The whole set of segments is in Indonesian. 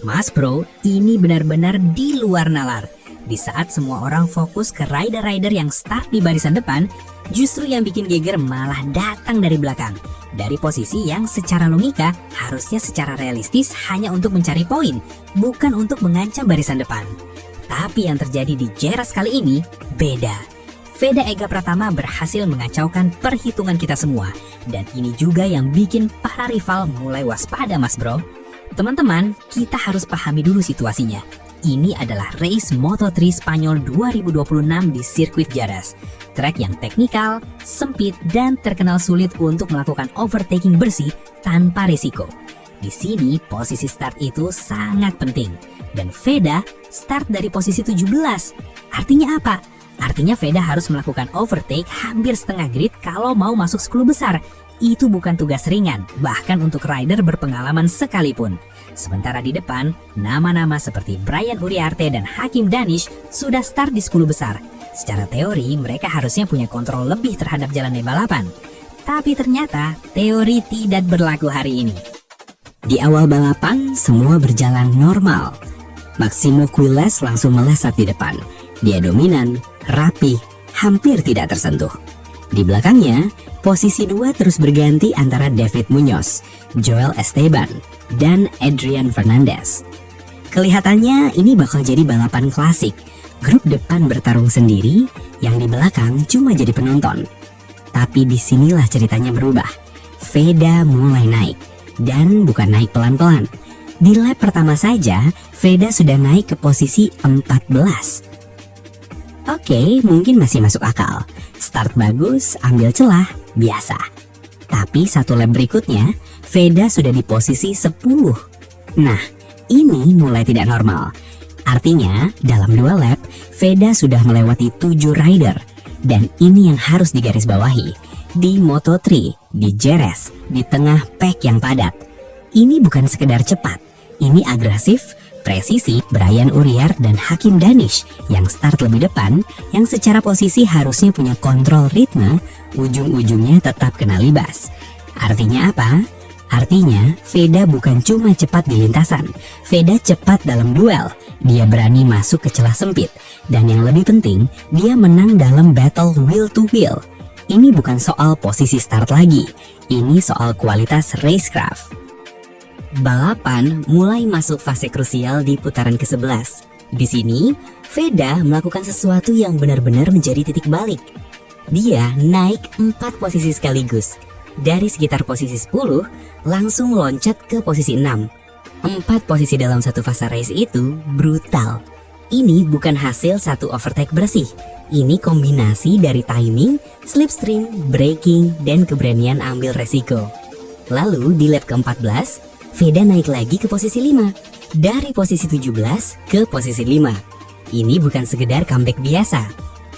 Mas Bro, ini benar-benar di luar nalar. Di saat semua orang fokus ke rider-rider yang start di barisan depan, justru yang bikin geger malah datang dari belakang. Dari posisi yang secara logika harusnya secara realistis hanya untuk mencari poin, bukan untuk mengancam barisan depan. Tapi yang terjadi di Jerez kali ini beda. Veda Ega Pratama berhasil mengacaukan perhitungan kita semua. Dan ini juga yang bikin para rival mulai waspada, Mas Bro. Teman-teman, kita harus pahami dulu situasinya. Ini adalah race Moto3 Spanyol 2026 di sirkuit Jerez. Track yang teknikal, sempit, dan terkenal sulit untuk melakukan overtaking bersih tanpa risiko. Di sini posisi start itu sangat penting. Dan Veda start dari posisi 17. Artinya apa? Artinya Veda harus melakukan overtake hampir setengah grid kalau mau masuk 10 besar. Itu bukan tugas ringan, bahkan untuk rider berpengalaman sekalipun. Sementara di depan, nama-nama seperti Brian Uriarte dan Hakim Danish sudah start di 10 besar. Secara teori, mereka harusnya punya kontrol lebih terhadap jalannya balapan. Tapi ternyata, teori tidak berlaku hari ini. Di awal balapan, semua berjalan normal. Maximo Quiles langsung melesat di depan. Dia dominan, rapi, hampir tidak tersentuh. Di belakangnya, posisi 2 terus berganti antara David Munoz, Joel Esteban, dan Adrian Fernandez. Kelihatannya ini bakal jadi balapan klasik. Grup depan bertarung sendiri, yang di belakang cuma jadi penonton. Tapi disinilah ceritanya berubah. Veda mulai naik, dan bukan naik pelan-pelan. Di lap pertama saja, Veda sudah naik ke posisi 14. Oke, mungkin masih masuk akal. Start bagus, ambil celah, biasa. Tapi satu lap berikutnya, Veda sudah di posisi 10. Nah, ini mulai tidak normal. Artinya, dalam 2 lap, Veda sudah melewati 7 rider. Dan ini yang harus digarisbawahi. Di Moto3, di Jerez, di tengah pack yang padat. Ini bukan sekedar cepat, ini agresif, presisi. Brian Uriarte dan Hakim Danish yang start lebih depan, yang secara posisi harusnya punya kontrol ritme, ujung-ujungnya tetap kena libas. Artinya apa? Artinya Veda bukan cuma cepat di lintasan, Veda cepat dalam duel. Dia berani masuk ke celah sempit, dan yang lebih penting, dia menang dalam battle wheel to wheel. Ini bukan soal posisi start lagi, ini soal kualitas racecraft. Balapan mulai masuk fase krusial di putaran ke-11. Di sini, Veda melakukan sesuatu yang benar-benar menjadi titik balik. Dia naik 4 posisi sekaligus. Dari sekitar posisi 10, langsung loncat ke posisi 6. 4 posisi dalam satu fase race itu brutal. Ini bukan hasil satu overtake bersih. Ini kombinasi dari timing, slipstream, braking, dan keberanian ambil resiko. Lalu di lap ke-14, Veda naik lagi ke posisi 5. Dari posisi 17 ke posisi 5. Ini bukan sekedar comeback biasa.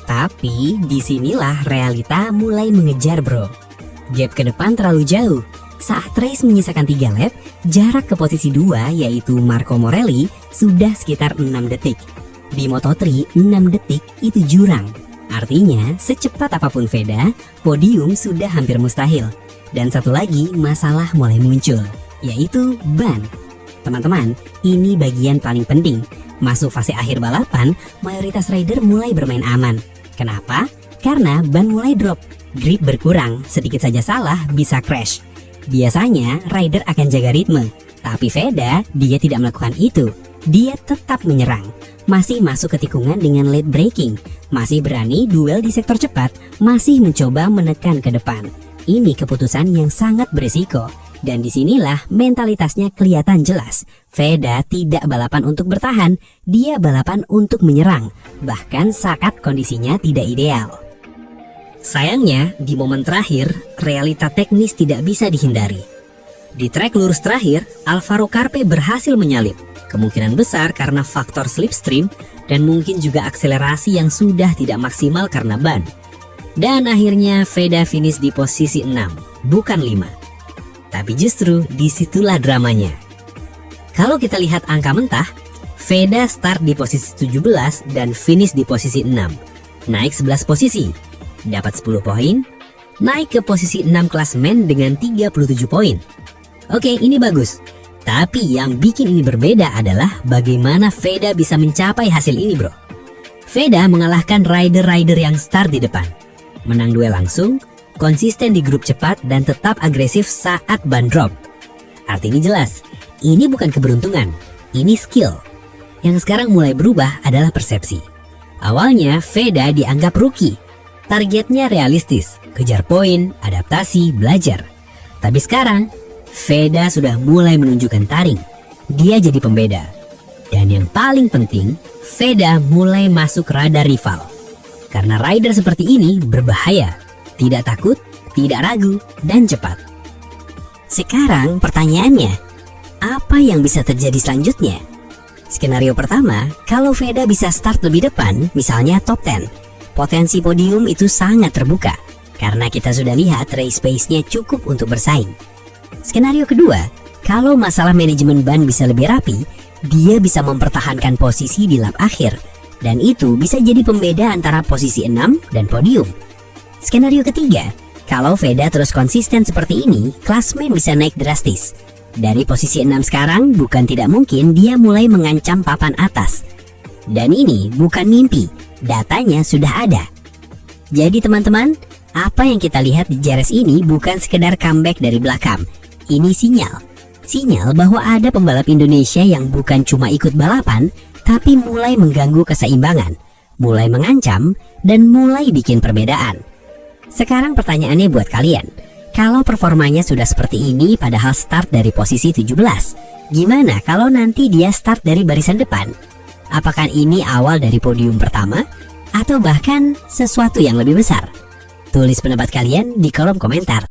Tapi disinilah realita mulai mengejar, bro. Gap ke depan terlalu jauh. Saat race menyisakan 3 lap, jarak ke posisi 2 yaitu Marco Morelli sudah sekitar 6 detik. Di Moto3, 6 detik itu jurang. Artinya, secepat apapun Veda, podium sudah hampir mustahil. Dan satu lagi, masalah mulai muncul, yaitu ban. Teman-teman, ini bagian paling penting. Masuk fase akhir balapan, mayoritas rider mulai bermain aman. Kenapa? Karena ban mulai drop, grip berkurang, sedikit saja salah bisa crash. Biasanya rider akan jaga ritme, tapi Veda dia tidak melakukan itu. Dia tetap menyerang, masih masuk ke tikungan dengan late braking, masih berani duel di sektor cepat, masih mencoba menekan ke depan. Ini keputusan yang sangat berisiko. Dan disinilah mentalitasnya kelihatan jelas. Veda tidak balapan untuk bertahan, dia balapan untuk menyerang. Bahkan saat kondisinya tidak ideal. Sayangnya, di momen terakhir, realita teknis tidak bisa dihindari. Di trek lurus terakhir, Alvaro Carpe berhasil menyalip. Kemungkinan besar karena faktor slipstream dan mungkin juga akselerasi yang sudah tidak maksimal karena ban. Dan akhirnya Veda finish di posisi 6, bukan 5. Tapi justru disitulah dramanya. Kalau kita lihat angka mentah, Veda start di posisi 17 dan finish di posisi 6. Naik 11 posisi, dapat 10 poin, naik ke posisi 6 klasemen dengan 37 poin. Oke, ini bagus. Tapi yang bikin ini berbeda adalah bagaimana Veda bisa mencapai hasil ini, bro. Veda mengalahkan rider-rider yang start di depan, menang duel langsung, konsisten di grup cepat, dan tetap agresif saat ban drop. Artinya jelas, ini bukan keberuntungan, ini skill. Yang sekarang mulai berubah adalah persepsi. Awalnya Veda dianggap rookie, targetnya realistis, kejar poin, adaptasi, belajar. Tapi sekarang Veda sudah mulai menunjukkan taring. Dia jadi pembeda. Dan yang paling penting, Veda mulai masuk radar rival. Karena rider seperti ini berbahaya, tidak takut, tidak ragu, dan cepat. Sekarang pertanyaannya, apa yang bisa terjadi selanjutnya? Skenario pertama, kalau Veda bisa start lebih depan, misalnya top 10, potensi podium itu sangat terbuka. Karena kita sudah lihat race pace-nya cukup untuk bersaing. Skenario kedua, kalau masalah manajemen ban bisa lebih rapi, dia bisa mempertahankan posisi di lap akhir. Dan itu bisa jadi pembeda antara posisi 6 dan podium. Skenario ketiga, kalau Veda terus konsisten seperti ini, klasmen bisa naik drastis. Dari posisi 6 sekarang, bukan tidak mungkin dia mulai mengancam papan atas. Dan ini bukan mimpi, datanya sudah ada. Jadi teman-teman, apa yang kita lihat di JRS ini bukan sekedar comeback dari belakang. Ini sinyal bahwa ada pembalap Indonesia yang bukan cuma ikut balapan, tapi mulai mengganggu keseimbangan, mulai mengancam, dan mulai bikin perbedaan. Sekarang pertanyaannya buat kalian, kalau performanya sudah seperti ini padahal start dari posisi 17, gimana kalau nanti dia start dari barisan depan? Apakah ini awal dari podium pertama, atau bahkan sesuatu yang lebih besar? Tulis pendapat kalian di kolom komentar.